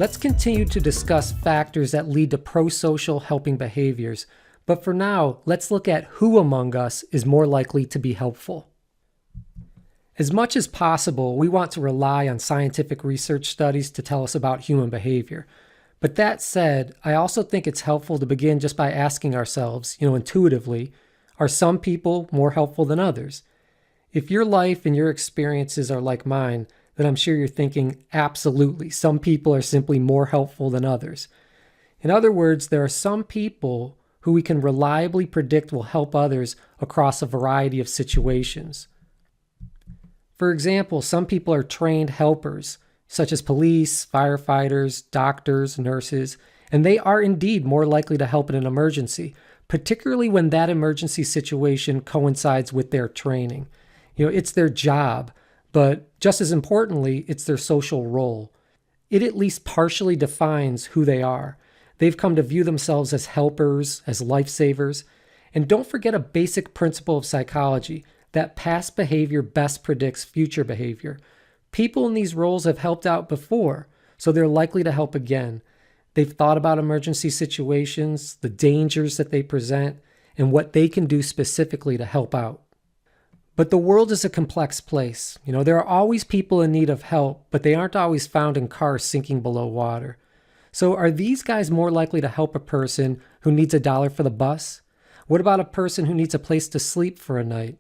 Let's continue to discuss factors that lead to pro-social helping behaviors, but for now, let's look at who among us is more likely to be helpful. As much as possible, we want to rely on scientific research studies to tell us about human behavior. But that said, I also think it's helpful to begin just by asking ourselves, intuitively, are some people more helpful than others? If your life and your experiences are like mine, then I'm sure you're thinking, absolutely, some people are simply more helpful than others. In other words, there are some people who we can reliably predict will help others across a variety of situations. For example, some people are trained helpers, such as police, firefighters, doctors, nurses, and they are indeed more likely to help in an emergency, particularly when that emergency situation coincides with their training. It's their job, but just as importantly, it's their social role. It at least partially defines who they are. They've come to view themselves as helpers, as lifesavers. And don't forget a basic principle of psychology, that past behavior best predicts future behavior. People in these roles have helped out before, so they're likely to help again. They've thought about emergency situations, the dangers that they present, and what they can do specifically to help out. But the world is a complex place. There are always people in need of help, but they aren't always found in cars sinking below water. So are these guys more likely to help a person who needs $1 for the bus? What about a person who needs a place to sleep for a night?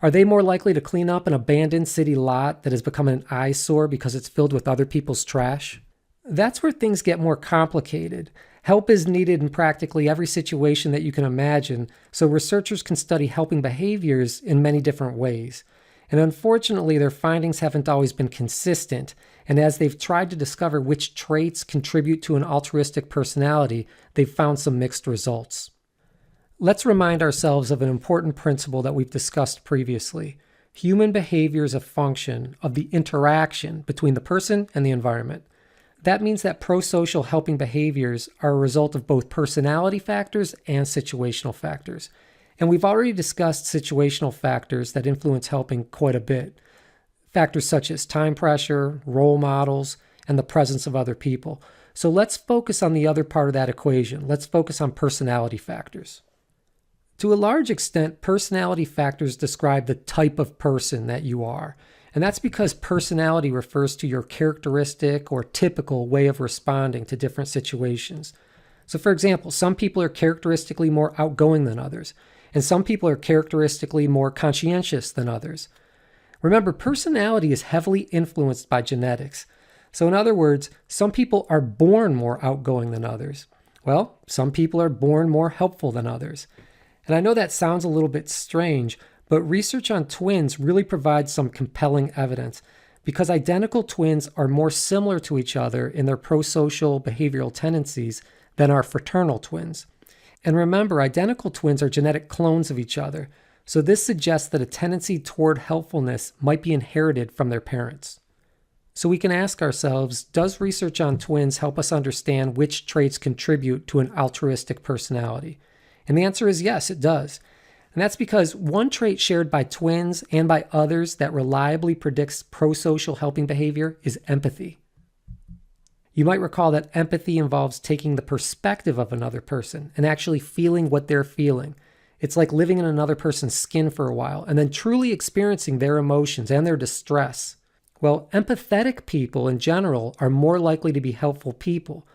Are they more likely to clean up an abandoned city lot that has become an eyesore because it's filled with other people's trash? That's where things get more complicated. Help is needed in practically every situation that you can imagine, so researchers can study helping behaviors in many different ways. And unfortunately, their findings haven't always been consistent, and as they've tried to discover which traits contribute to an altruistic personality, they've found some mixed results. Let's remind ourselves of an important principle that we've discussed previously. Human behavior is a function of the interaction between the person and the environment. That means that pro-social helping behaviors are a result of both personality factors and situational factors. And we've already discussed situational factors that influence helping quite a bit. Factors such as time pressure, role models, and the presence of other people. So let's focus on the other part of that equation. Let's focus on personality factors. To a large extent, personality factors describe the type of person that you are. And that's because personality refers to your characteristic or typical way of responding to different situations. So for example, some people are characteristically more outgoing than others, and some people are characteristically more conscientious than others. Remember, personality is heavily influenced by genetics. So in other words, some people are born more outgoing than others. Well, some people are born more helpful than others. And I know that sounds a little bit strange, but research on twins really provides some compelling evidence because identical twins are more similar to each other in their prosocial behavioral tendencies than are fraternal twins. And remember, identical twins are genetic clones of each other, so this suggests that a tendency toward helpfulness might be inherited from their parents. So we can ask ourselves, does research on twins help us understand which traits contribute to an altruistic personality? And the answer is yes, it does. And that's because one trait shared by twins and by others that reliably predicts pro-social helping behavior is empathy. You might recall that empathy involves taking the perspective of another person and actually feeling what they're feeling. It's like living in another person's skin for a while and then truly experiencing their emotions and their distress. Well, empathetic people in general are more likely to be helpful people.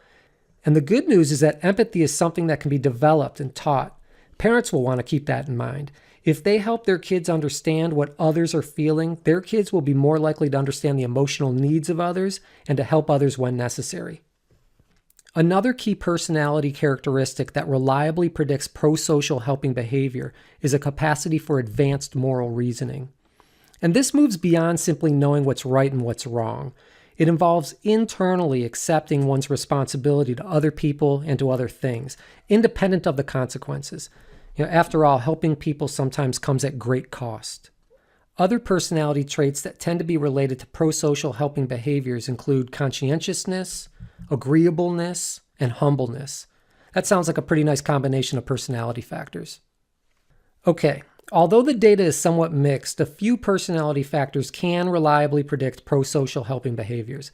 And the good news is that empathy is something that can be developed and taught. Parents will want to keep that in mind. If they help their kids understand what others are feeling, their kids will be more likely to understand the emotional needs of others and to help others when necessary. Another key personality characteristic that reliably predicts pro-social helping behavior is a capacity for advanced moral reasoning. And this moves beyond simply knowing what's right and what's wrong. It involves internally accepting one's responsibility to other people and to other things, independent of the consequences. After all, helping people sometimes comes at great cost. Other personality traits that tend to be related to pro-social helping behaviors include conscientiousness, agreeableness, and humbleness. That sounds like a pretty nice combination of personality factors. Okay, although the data is somewhat mixed, a few personality factors can reliably predict pro-social helping behaviors.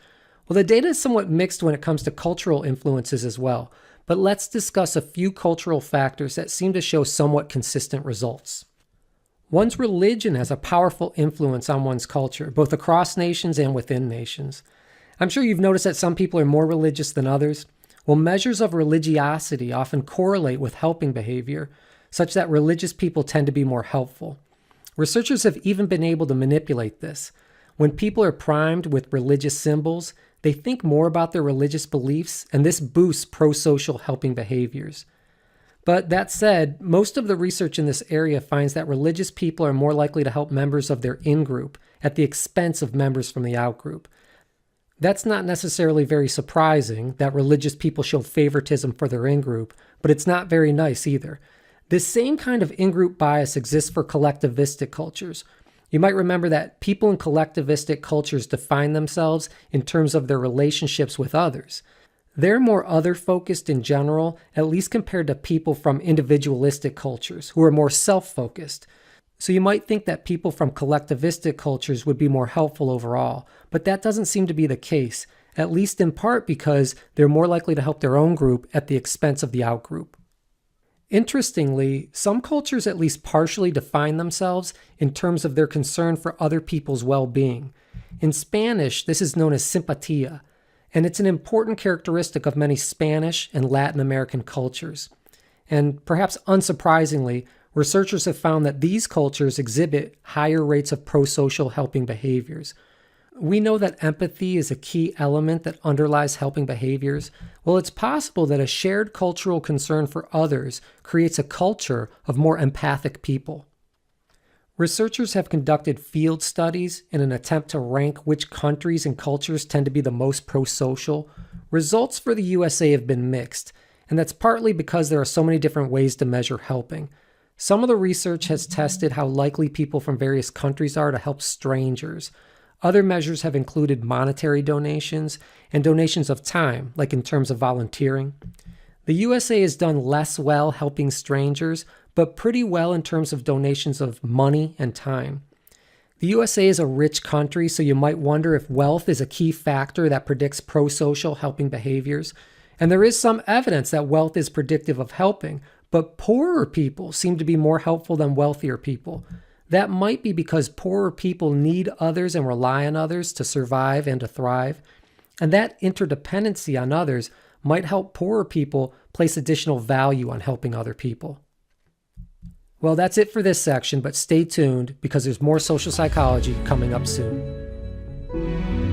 Well, the data is somewhat mixed when it comes to cultural influences as well, but let's discuss a few cultural factors that seem to show somewhat consistent results. One's religion has a powerful influence on one's culture, both across nations and within nations. I'm sure you've noticed that some people are more religious than others. Well, measures of religiosity often correlate with helping behavior, such that religious people tend to be more helpful. Researchers have even been able to manipulate this. When people are primed with religious symbols, they think more about their religious beliefs, and this boosts pro-social helping behaviors. But that said, most of the research in this area finds that religious people are more likely to help members of their in-group at the expense of members from the out-group. That's not necessarily very surprising that religious people show favoritism for their in-group, but it's not very nice either. This same kind of in-group bias exists for collectivistic cultures. You might remember that people in collectivistic cultures define themselves in terms of their relationships with others. They're more other-focused in general, at least compared to people from individualistic cultures, who are more self-focused. So you might think that people from collectivistic cultures would be more helpful overall, but that doesn't seem to be the case, at least in part because they're more likely to help their own group at the expense of the out-group. Interestingly, some cultures at least partially define themselves in terms of their concern for other people's well-being. In Spanish, this is known as simpatía, and it's an important characteristic of many Spanish and Latin American cultures. And perhaps unsurprisingly, researchers have found that these cultures exhibit higher rates of pro-social helping behaviors. We know that empathy is a key element that underlies helping behaviors. Well, it's possible that a shared cultural concern for others creates a culture of more empathic people. Researchers have conducted field studies in an attempt to rank which countries and cultures tend to be the most pro-social. Results for the USA have been mixed, and that's partly because there are so many different ways to measure helping. Some of the research has tested how likely people from various countries are to help strangers. Other measures have included monetary donations and donations of time, like in terms of volunteering. The USA has done less well helping strangers, but pretty well in terms of donations of money and time. The USA is a rich country, so you might wonder if wealth is a key factor that predicts pro-social helping behaviors. And there is some evidence that wealth is predictive of helping, but poorer people seem to be more helpful than wealthier people. That might be because poorer people need others and rely on others to survive and to thrive. And that interdependency on others might help poorer people place additional value on helping other people. Well, that's it for this section, but stay tuned because there's more social psychology coming up soon.